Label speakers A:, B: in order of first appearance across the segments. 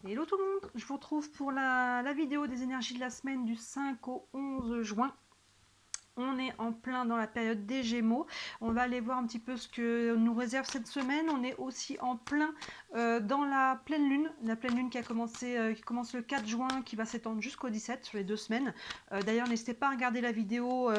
A: Hello tout le monde, je vous retrouve pour la vidéo des énergies de la semaine du 5 au 11 juin. On est en plein dans la période des Gémeaux. On va aller voir un petit peu ce que nous réserve cette semaine. On est aussi en plein dans la pleine lune qui a commencé, qui commence le 4 juin, qui va s'étendre jusqu'au 17 sur les 2 semaines. D'ailleurs, n'hésitez pas à regarder la vidéo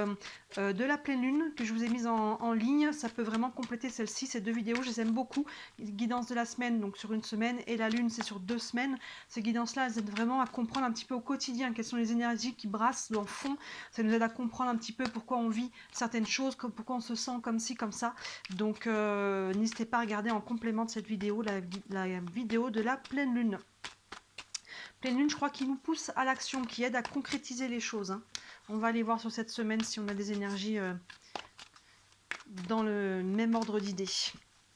A: de la pleine lune que je vous ai mise en ligne. Ça peut vraiment compléter celle-ci. Ces deux vidéos, je les aime beaucoup. Guidance de la semaine, donc sur une semaine, et la lune, c'est sur 2 semaines. Ces guidances-là, elles aident vraiment à comprendre un petit peu au quotidien quelles sont les énergies qui brassent dans le fond. Ça nous aide à comprendre un petit peu pourquoi on vit certaines choses, pourquoi on se sent comme ci, comme ça. Donc n'hésitez pas à regarder en complément de cette vidéo, la vidéo de la pleine lune. Pleine lune, je crois, qui nous pousse à l'action, qui aide à concrétiser les choses. Hein. On va aller voir sur cette semaine si on a des énergies dans le même ordre d'idées.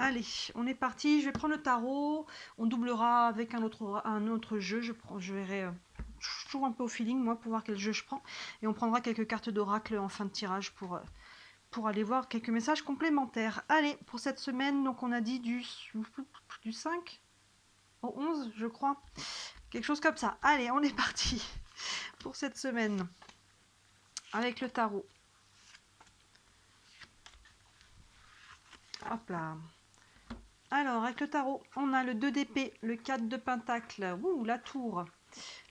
A: Allez, on est parti. Je vais prendre le tarot. On doublera avec un autre jeu. Je verrai toujours un peu au feeling, moi, pour voir quel jeu je prends. Et on prendra quelques cartes d'oracle en fin de tirage pour aller voir quelques messages complémentaires. Allez, pour cette semaine, donc on a dit du 5 au 11, je crois. Quelque chose comme ça. Allez, on est parti pour cette semaine avec le tarot. Hop là. Alors, avec le tarot, on a le 2 d'épée, le 4 de pentacle, ouh, la tour,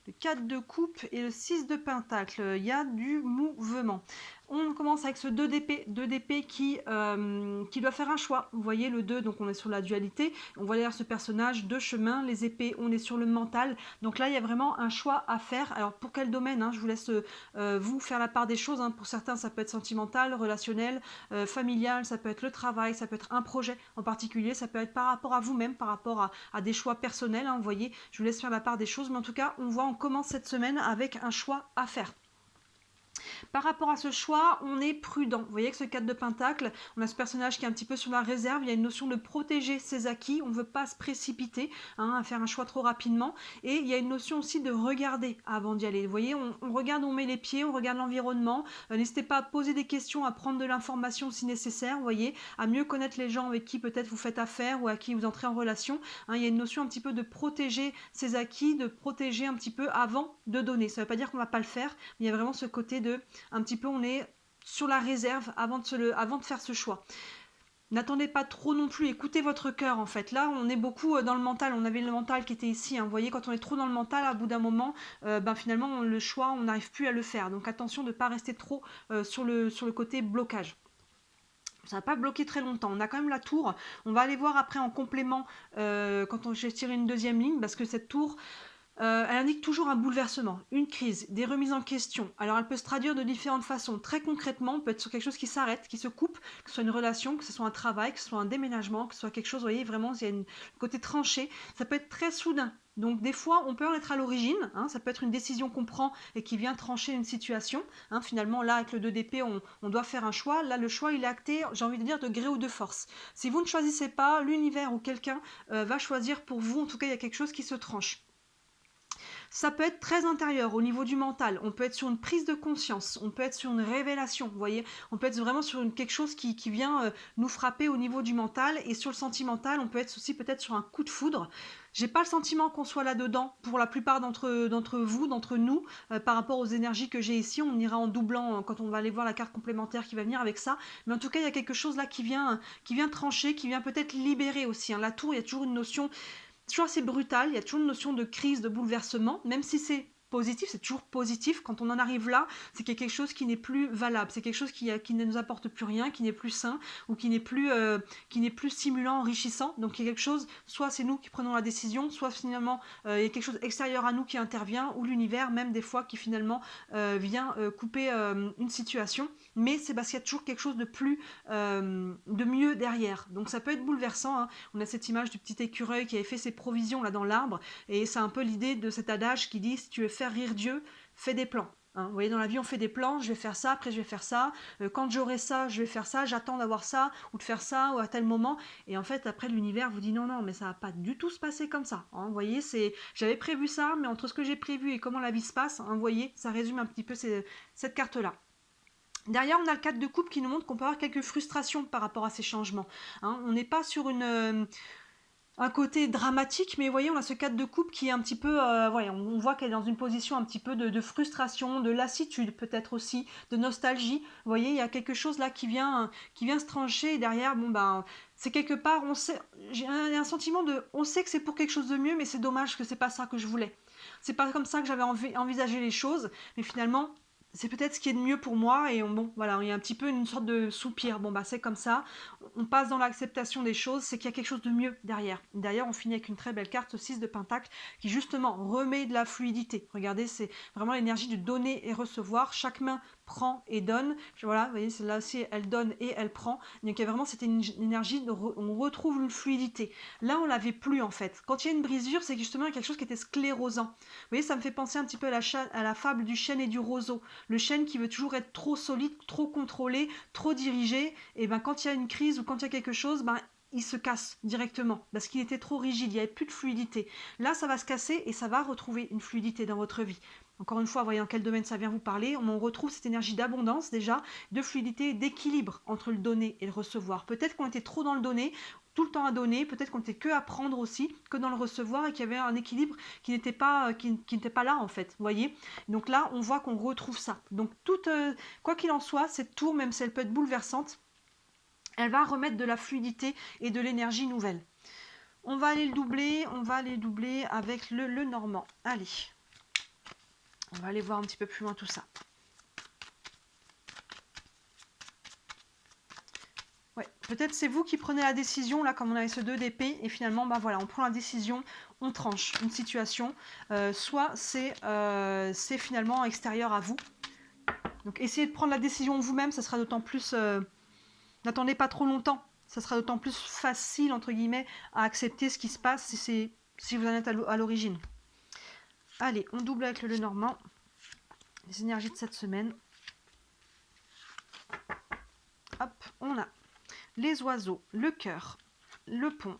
A: le 4 de coupe et le 6 de pentacle. Il y a du mouvement. On commence avec ce 2 d'épée qui doit faire un choix. Vous voyez le 2, donc on est sur la dualité. On voit derrière ce personnage, deux chemins, les épées, on est sur le mental. Donc là, il y a vraiment un choix à faire. Alors pour quel domaine hein, je vous laisse vous faire la part des choses. Hein. Pour certains, ça peut être sentimental, relationnel, familial, ça peut être le travail, ça peut être un projet en particulier, ça peut être par rapport à vous-même, par rapport à des choix personnels. Hein. Vous voyez, je vous laisse faire la part des choses. Mais en tout cas, on commence cette semaine avec un choix à faire. Par rapport à ce choix, on est prudent. Vous voyez que ce 4 de pentacle, on a ce personnage qui est un petit peu sur la réserve. Il y a une notion de protéger ses acquis. On ne veut pas se précipiter hein, à faire un choix trop rapidement. Et il y a une notion aussi de regarder avant d'y aller. Vous voyez, on regarde, on met les pieds, on regarde l'environnement. N'hésitez pas à poser des questions, à prendre de l'information si nécessaire. Vous voyez, à mieux connaître les gens avec qui peut-être vous faites affaire ou à qui vous entrez en relation. Hein, il y a une notion un petit peu de protéger ses acquis, de protéger un petit peu avant de donner. Ça ne veut pas dire qu'on ne va pas le faire, mais il y a vraiment ce côté de un petit peu, on est sur la réserve avant de faire ce choix. N'attendez pas trop non plus, écoutez votre cœur en fait. Là, on est beaucoup dans le mental. On avait le mental qui était ici. Hein. Vous voyez, quand on est trop dans le mental, à bout d'un moment, finalement, le choix, on n'arrive plus à le faire. Donc attention de ne pas rester trop sur le côté blocage. Ça va pas bloquer très longtemps. On a quand même la tour. On va aller voir après en complément quand je vais tirer une deuxième ligne parce que cette tour, elle indique toujours un bouleversement, une crise, des remises en question. Alors elle peut se traduire de différentes façons. Très concrètement, on peut être sur quelque chose qui s'arrête, qui se coupe, que ce soit une relation, que ce soit un travail, que ce soit un déménagement, que ce soit quelque chose, vous voyez, vraiment, il y a un côté tranché. Ça peut être très soudain. Donc des fois, on peut en être à l'origine, hein, ça peut être une décision qu'on prend et qui vient trancher une situation. Hein, finalement, là, avec le 2 d'épée, on doit faire un choix. Là, le choix, il est acté, j'ai envie de dire, de gré ou de force. Si vous ne choisissez pas, l'univers ou quelqu'un va choisir pour vous. En tout cas, il y a quelque chose qui se tranche. Ça peut être très intérieur au niveau du mental. On peut être sur une prise de conscience, on peut être sur une révélation, vous voyez. On peut être vraiment sur quelque chose qui vient nous frapper au niveau du mental. Et sur le sentimental, on peut être aussi peut-être sur un coup de foudre. J'ai pas le sentiment qu'on soit là-dedans pour la plupart d'entre vous, d'entre nous, par rapport aux énergies que j'ai ici. On ira en doublant quand on va aller voir la carte complémentaire qui va venir avec ça. Mais en tout cas, il y a quelque chose là qui vient trancher, qui vient peut-être libérer aussi. Hein. La tour, il y a toujours une notion toujours assez brutal, il y a toujours une notion de crise, de bouleversement, même si c'est positif, c'est toujours positif. Quand on en arrive là, c'est qu'il y a quelque chose qui n'est plus valable, c'est quelque chose qui ne nous apporte plus rien, qui n'est plus sain ou qui n'est plus stimulant, enrichissant. Donc il y a quelque chose, soit c'est nous qui prenons la décision, soit finalement il y a quelque chose extérieur à nous qui intervient, ou l'univers même des fois qui finalement vient couper une situation. Mais c'est parce qu'il y a toujours quelque chose de mieux derrière. Donc ça peut être bouleversant. Hein. On a cette image du petit écureuil qui avait fait ses provisions là dans l'arbre, et c'est un peu l'idée de cet adage qui dit si tu veux faire rire Dieu, fais des plans. Hein, vous voyez, dans la vie, on fait des plans, je vais faire ça, après je vais faire ça, quand j'aurai ça, je vais faire ça, j'attends d'avoir ça, ou de faire ça, ou à tel moment, et en fait, après, l'univers vous dit non, non, mais ça va pas du tout se passer comme ça. Hein, vous voyez, j'avais prévu ça, mais entre ce que j'ai prévu et comment la vie se passe, hein, vous voyez, ça résume un petit peu cette carte-là. Derrière, on a le 4 de coupe qui nous montre qu'on peut avoir quelques frustrations par rapport à ces changements. Hein, on n'est pas sur une un côté dramatique, mais vous voyez, on a ce 4 de coupe qui est un petit peu, ouais, on voit qu'elle est dans une position un petit peu de frustration, de lassitude peut-être aussi, de nostalgie. Vous voyez, il y a quelque chose là qui vient se trancher et derrière, bon ben, c'est quelque part, on sait, j'ai un sentiment de, on sait que c'est pour quelque chose de mieux, mais c'est dommage que c'est pas ça que je voulais. C'est pas comme ça que j'avais envisagé les choses, mais finalement, c'est peut-être ce qui est de mieux pour moi et bon, voilà, il y a un petit peu une sorte de soupir. Bon bah c'est comme ça, on passe dans l'acceptation des choses, c'est qu'il y a quelque chose de mieux derrière. Derrière, on finit avec une très belle carte, ce 6 de Pentacle, qui justement remet de la fluidité. Regardez, c'est vraiment l'énergie de donner et recevoir. Chaque main prend et donne. Voilà, vous voyez, là aussi, elle donne et elle prend. Donc il y a vraiment cette énergie, on retrouve une fluidité. Là, on l'avait plus en fait. Quand il y a une brisure, c'est justement quelque chose qui était sclérosant. Vous voyez, ça me fait penser un petit peu à la fable du chêne et du roseau. Le chêne qui veut toujours être trop solide, trop contrôlé, trop dirigé, et ben quand il y a une crise ou quand il y a quelque chose, ben il se casse directement parce qu'il était trop rigide, il n'y avait plus de fluidité. Là, ça va se casser et ça va retrouver une fluidité dans votre vie. Encore une fois, voyez dans quel domaine ça vient vous parler. On retrouve cette énergie d'abondance déjà, de fluidité, d'équilibre entre le donner et le recevoir. Peut-être qu'on était trop dans le donner, tout le temps à donner, peut-être qu'on était que à prendre aussi, que dans le recevoir et qu'il y avait un équilibre qui n'était pas, là en fait. Vous voyez. Donc là, on voit qu'on retrouve ça. Donc quoi qu'il en soit, cette tour, même si elle peut être bouleversante, elle va remettre de la fluidité et de l'énergie nouvelle. On va aller le doubler avec le normand. Allez, on va aller voir un petit peu plus loin tout ça. Ouais, peut-être c'est vous qui prenez la décision, là, comme on avait ce 2 d'épée, et finalement, bah voilà, on prend la décision, on tranche une situation, soit c'est finalement extérieur à vous. Donc essayez de prendre la décision vous-même, ça sera d'autant plus... n'attendez pas trop longtemps, ça sera d'autant plus facile, entre guillemets, à accepter ce qui se passe si vous en êtes à l'origine. Allez, on double avec le Lenormand, les énergies de cette semaine. Hop, on a les oiseaux, le cœur, le pont,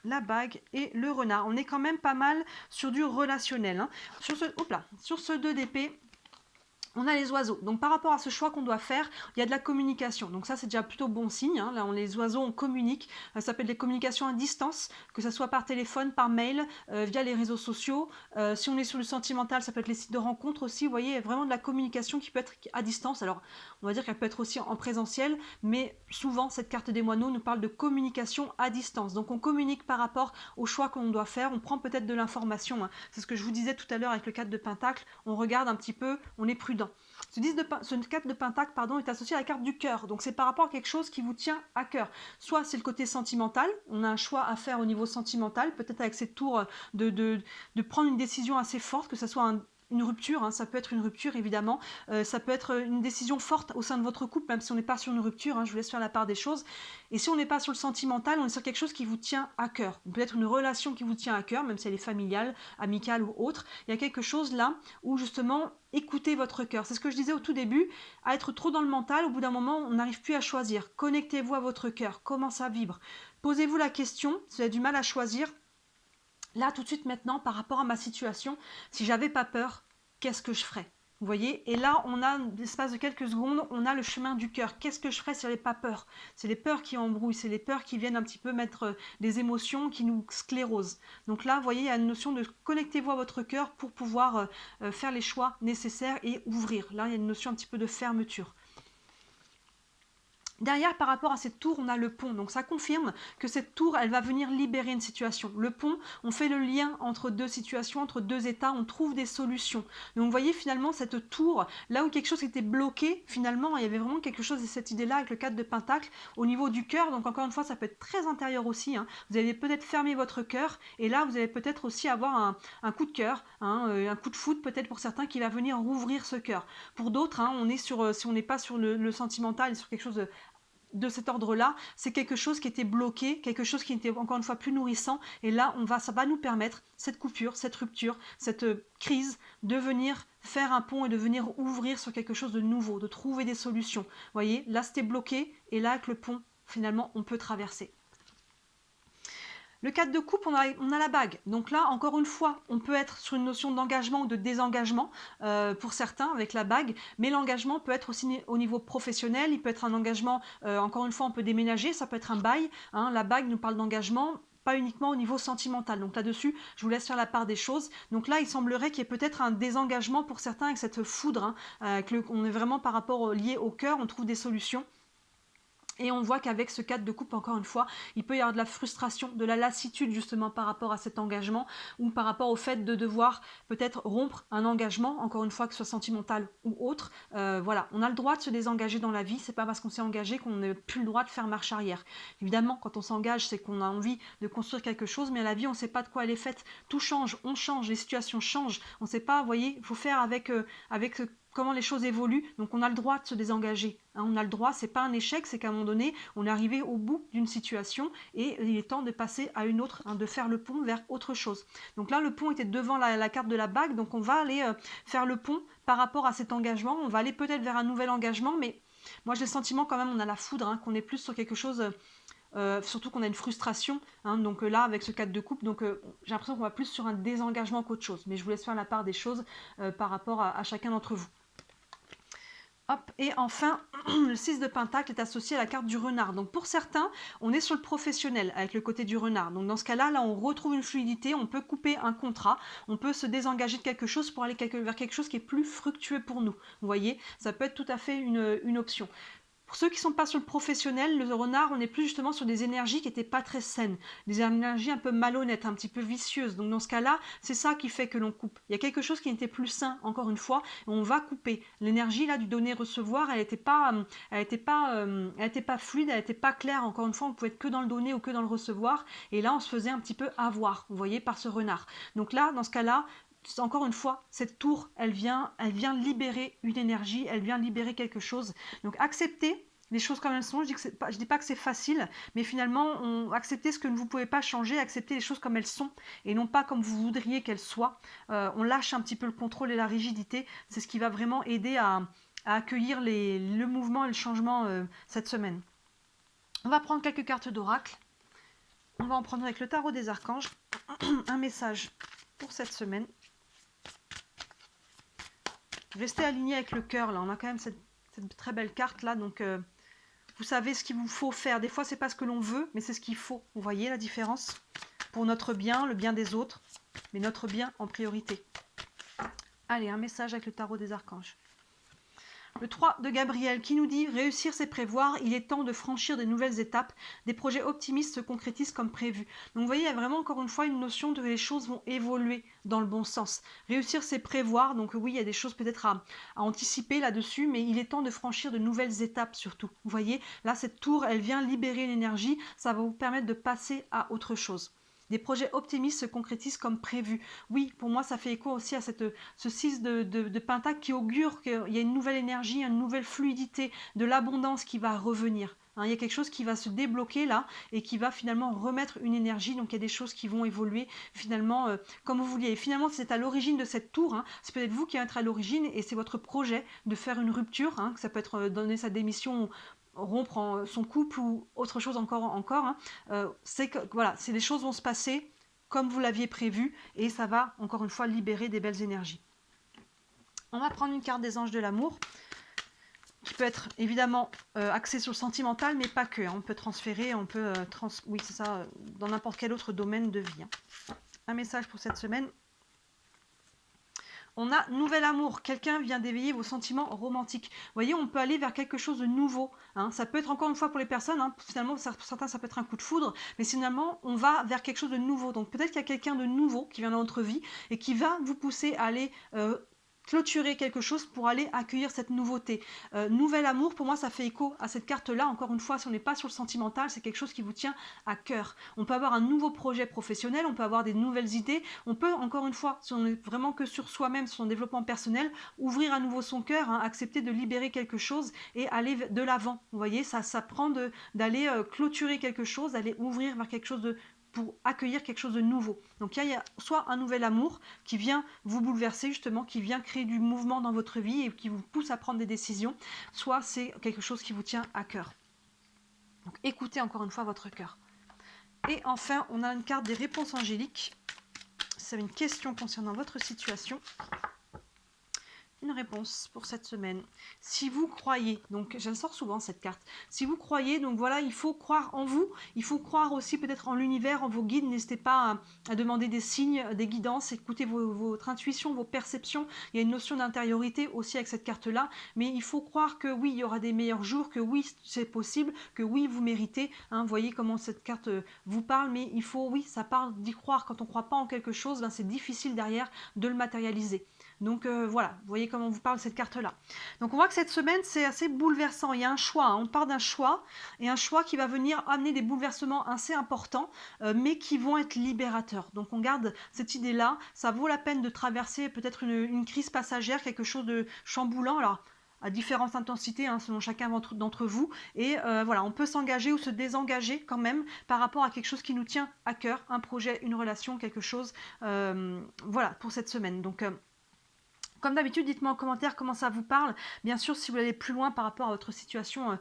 A: la bague et le renard. On est quand même pas mal sur du relationnel. Hein. Sur ce 2 d'épée, on a les oiseaux. Donc par rapport à ce choix qu'on doit faire, il y a de la communication. Donc ça, c'est déjà plutôt bon signe. Hein. Là, les oiseaux, on communique. Ça s'appelle des communications à distance, que ce soit par téléphone, par mail, via les réseaux sociaux. Si on est sur le sentimental, ça peut être les sites de rencontres aussi. Vous voyez, il y a vraiment de la communication qui peut être à distance. Alors, on va dire qu'elle peut être aussi en présentiel, mais souvent, cette carte des moineaux nous parle de communication à distance. Donc on communique par rapport au choix qu'on doit faire. On prend peut-être de l'information. Hein. C'est ce que je vous disais tout à l'heure avec le 4 de Pentacle. On regarde un petit peu, on est prudent. Ce 4 de Pentacle est associé à la carte du cœur. Donc c'est par rapport à quelque chose qui vous tient à cœur. Soit c'est le côté sentimental, on a un choix à faire au niveau sentimental, peut-être avec cette tour de prendre une décision assez forte, que ce soit une rupture, hein, ça peut être une rupture évidemment, ça peut être une décision forte au sein de votre couple, même si on n'est pas sur une rupture, hein, je vous laisse faire la part des choses. Et si on n'est pas sur le sentimental, on est sur quelque chose qui vous tient à cœur, peut-être une relation qui vous tient à cœur, même si elle est familiale, amicale ou autre. Il y a quelque chose là où justement écoutez votre cœur. C'est ce que je disais au tout début, à être trop dans le mental, au bout d'un moment, on n'arrive plus à choisir. Connectez-vous à votre cœur, comment ça vibre. Posez-vous la question, si vous avez du mal à choisir, là, tout de suite, maintenant, par rapport à ma situation, si j'avais pas peur, qu'est-ce que je ferais? Vous voyez? Et là, on a, l'espace de quelques secondes, on a le chemin du cœur. Qu'est-ce que je ferais si j'avais pas peur? C'est les peurs qui embrouillent, c'est les peurs qui viennent un petit peu mettre des émotions qui nous sclérosent. Donc là, vous voyez, il y a une notion de connectez-vous à votre cœur pour pouvoir faire les choix nécessaires et ouvrir. Là, il y a une notion un petit peu de fermeture. Derrière, par rapport à cette tour, on a le pont. Donc ça confirme que cette tour, elle va venir libérer une situation. Le pont, on fait le lien entre deux situations, entre deux états, on trouve des solutions. Donc vous voyez finalement cette tour, là où quelque chose était bloqué, finalement, il y avait vraiment quelque chose de cette idée-là avec le 4 de Pentacle au niveau du cœur. Donc encore une fois, ça peut être très intérieur aussi. Hein. Vous allez peut-être fermer votre cœur et là, vous allez peut-être aussi avoir un coup de cœur, hein, un coup de foudre peut-être pour certains qui va venir rouvrir ce cœur. Pour d'autres, hein, on est sur, si on n'est pas sur le sentimental, sur quelque chose de cet ordre-là, c'est quelque chose qui était bloqué, quelque chose qui était encore une fois plus nourrissant. Et là, ça va nous permettre, cette coupure, cette rupture, cette crise, de venir faire un pont et de venir ouvrir sur quelque chose de nouveau, de trouver des solutions. Vous voyez, là c'était bloqué, et là avec le pont, finalement, on peut traverser. Le 4 de coupe, on a la bague. Donc là, encore une fois, on peut être sur une notion d'engagement ou de désengagement pour certains avec la bague, mais l'engagement peut être aussi au niveau professionnel, il peut être un engagement, encore une fois, on peut déménager, ça peut être un bail. Hein, la bague nous parle d'engagement. pas uniquement au niveau sentimental. Donc là-dessus, je vous laisse faire la part des choses. Donc là, il semblerait qu'il y ait peut-être un désengagement pour certains avec cette foudre, hein, on est vraiment par rapport lié au cœur, on trouve des solutions. Et on voit qu'avec ce 4 de coupe, encore une fois, il peut y avoir de la frustration, de la lassitude justement par rapport à cet engagement ou par rapport au fait de devoir peut-être rompre un engagement, encore une fois, que ce soit sentimental ou autre. Voilà, on a le droit de se désengager dans la vie, c'est pas parce qu'on s'est engagé qu'on n'a plus le droit de faire marche arrière. Évidemment, quand on s'engage, c'est qu'on a envie de construire quelque chose, mais la vie, on ne sait pas de quoi elle est faite. Tout change, on change, les situations changent. On ne sait pas, vous voyez, il faut faire avec comment les choses évoluent, donc on a le droit de se désengager. Hein, on a le droit, c'est pas un échec, c'est qu'à un moment donné, on est arrivé au bout d'une situation et il est temps de passer à une autre, hein, de faire le pont vers autre chose. Donc là, le pont était devant la carte de la bague, donc on va aller faire le pont par rapport à cet engagement. On va aller peut-être vers un nouvel engagement, mais moi j'ai le sentiment quand même, on a la foudre, hein, qu'on est plus sur quelque chose... surtout qu'on a une frustration, hein, donc là avec ce 4 de coupe, donc j'ai l'impression qu'on va plus sur un désengagement qu'autre chose, mais je vous laisse faire la part des choses par rapport à chacun d'entre vous. Hop, et enfin, le 6 de Pentacle est associé à la carte du renard. Donc pour certains, on est sur le professionnel avec le côté du renard. Donc dans ce cas-là, là on retrouve une fluidité, on peut couper un contrat, on peut se désengager de quelque chose pour aller vers quelque chose qui est plus fructueux pour nous. Vous voyez, ça peut être tout à fait une option. Pour ceux qui ne sont pas sur le professionnel, le renard, on est plus justement sur des énergies qui n'étaient pas très saines, des énergies un peu malhonnêtes, un petit peu vicieuses. Donc dans ce cas-là, c'est ça qui fait que l'on coupe. Il y a quelque chose qui n'était plus sain, encore une fois, et on va couper. L'énergie là du donner-recevoir, elle n'était pas fluide, elle n'était pas claire. Encore une fois, on pouvait être que dans le donner ou que dans le recevoir. Et là, on se faisait un petit peu avoir, vous voyez, par ce renard. Donc là, dans ce cas-là, encore une fois, cette tour, elle vient libérer une énergie, elle vient libérer quelque chose. Donc acceptez les choses comme elles sont. Je dis pas que c'est facile, mais finalement, acceptez ce que vous ne pouvez pas changer, acceptez les choses comme elles sont et non pas comme vous voudriez qu'elles soient. On lâche un petit peu le contrôle et la rigidité. C'est ce qui va vraiment aider à accueillir le mouvement et le changement cette semaine. On va prendre quelques cartes d'oracle. On va en prendre avec le tarot des archanges. Un message pour cette semaine. Restez aligné avec le cœur, là. On a quand même cette très belle carte, là. Donc, vous savez ce qu'il vous faut faire. Des fois, c'est pas ce que l'on veut, mais c'est ce qu'il faut. Vous voyez la différence? Pour notre bien, le bien des autres, mais notre bien en priorité. Allez, un message avec le tarot des archanges. Le 3 de Gabriel qui nous dit « Réussir, c'est prévoir, il est temps de franchir de nouvelles étapes, des projets optimistes se concrétisent comme prévu. » Donc vous voyez, il y a vraiment encore une fois une notion de que les choses vont évoluer dans le bon sens. Réussir, c'est prévoir, donc oui, il y a des choses peut-être à anticiper là-dessus, mais il est temps de franchir de nouvelles étapes surtout. Vous voyez, là, cette tour, elle vient libérer l'énergie, ça va vous permettre de passer à autre chose. Des projets optimistes se concrétisent comme prévu. Oui, pour moi, ça fait écho aussi à ce 6 de Pentacle qui augure qu'il y a une nouvelle énergie, une nouvelle fluidité, de l'abondance qui va revenir. Hein, il y a quelque chose qui va se débloquer là et qui va finalement remettre une énergie. Donc il y a des choses qui vont évoluer finalement comme vous vouliez. Et finalement, c'est à l'origine de cette tour. Hein, c'est peut-être vous qui êtes à l'origine et c'est votre projet de faire une rupture. Hein, que ça peut être donner sa démission, rompre son couple ou autre chose encore. Hein. C'est que voilà, les choses vont se passer comme vous l'aviez prévu et ça va encore une fois libérer des belles énergies. On va prendre une carte des anges de l'amour qui peut être évidemment axée sur le sentimental, mais pas que. Hein. On peut transférer, on peut oui c'est ça, dans n'importe quel autre domaine de vie. Hein. Un message pour cette semaine. On a nouvel amour, quelqu'un vient d'éveiller vos sentiments romantiques. Vous voyez, on peut aller vers quelque chose de nouveau. Hein. Ça peut être encore une fois pour les personnes, hein. Finalement, pour certains, ça peut être un coup de foudre, mais finalement, on va vers quelque chose de nouveau. Donc peut-être qu'il y a quelqu'un de nouveau qui vient dans notre vie et qui va vous pousser à aller clôturer quelque chose pour aller accueillir cette nouveauté. Nouvel amour, pour moi, ça fait écho à cette carte-là. Encore une fois, si on n'est pas sur le sentimental, c'est quelque chose qui vous tient à cœur. On peut avoir un nouveau projet professionnel, on peut avoir des nouvelles idées, on peut, encore une fois, si on n'est vraiment que sur soi-même, sur son développement personnel, ouvrir à nouveau son cœur, hein, accepter de libérer quelque chose et aller de l'avant. Vous voyez, ça prend d'aller clôturer quelque chose, d'aller ouvrir vers quelque chose pour accueillir quelque chose de nouveau. Donc il y a soit un nouvel amour qui vient vous bouleverser justement, qui vient créer du mouvement dans votre vie et qui vous pousse à prendre des décisions, soit c'est quelque chose qui vous tient à cœur. Donc écoutez encore une fois votre cœur. Et enfin, on a une carte des réponses angéliques. C'est une question concernant votre situation. une réponse pour cette semaine. Si vous croyez, donc j'en sors souvent cette carte, si vous croyez, donc voilà, il faut croire en vous, il faut croire aussi peut-être en l'univers, en vos guides, n'hésitez pas à demander des signes, des guidances, écoutez votre intuition, vos perceptions, il y a une notion d'intériorité aussi avec cette carte-là, mais il faut croire que oui, il y aura des meilleurs jours, que oui, c'est possible, que oui, vous méritez, hein, vous voyez comment cette carte vous parle, mais il faut, oui, ça parle d'y croire, quand on ne croit pas en quelque chose, ben, c'est difficile derrière de le matérialiser. Donc voilà, vous voyez comment on vous parle cette carte-là. Donc on voit que cette semaine, c'est assez bouleversant. Il y a un choix, hein. On part d'un choix, et un choix qui va venir amener des bouleversements assez importants, mais qui vont être libérateurs. Donc on garde cette idée-là. Ça vaut la peine de traverser peut-être une crise passagère, quelque chose de chamboulant. Alors, à différentes intensités, hein, selon chacun d'entre vous. Et voilà, on peut s'engager ou se désengager quand même par rapport à quelque chose qui nous tient à cœur, un projet, une relation, quelque chose. Voilà, pour cette semaine. Donc, comme d'habitude, dites-moi en commentaire comment ça vous parle. Bien sûr, si vous allez plus loin par rapport à votre situation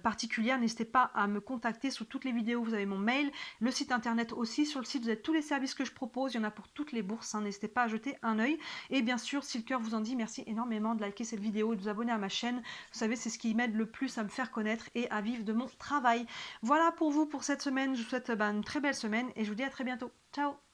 A: particulière, n'hésitez pas à me contacter. Sous toutes les vidéos, vous avez mon mail, le site internet aussi. Sur le site, vous avez tous les services que je propose. Il y en a pour toutes les bourses, hein. N'hésitez pas à jeter un œil. Et bien sûr, si le cœur vous en dit, merci énormément de liker cette vidéo et de vous abonner à ma chaîne. Vous savez, c'est ce qui m'aide le plus à me faire connaître et à vivre de mon travail. Voilà pour vous pour cette semaine. Je vous souhaite une très belle semaine et je vous dis à très bientôt. Ciao!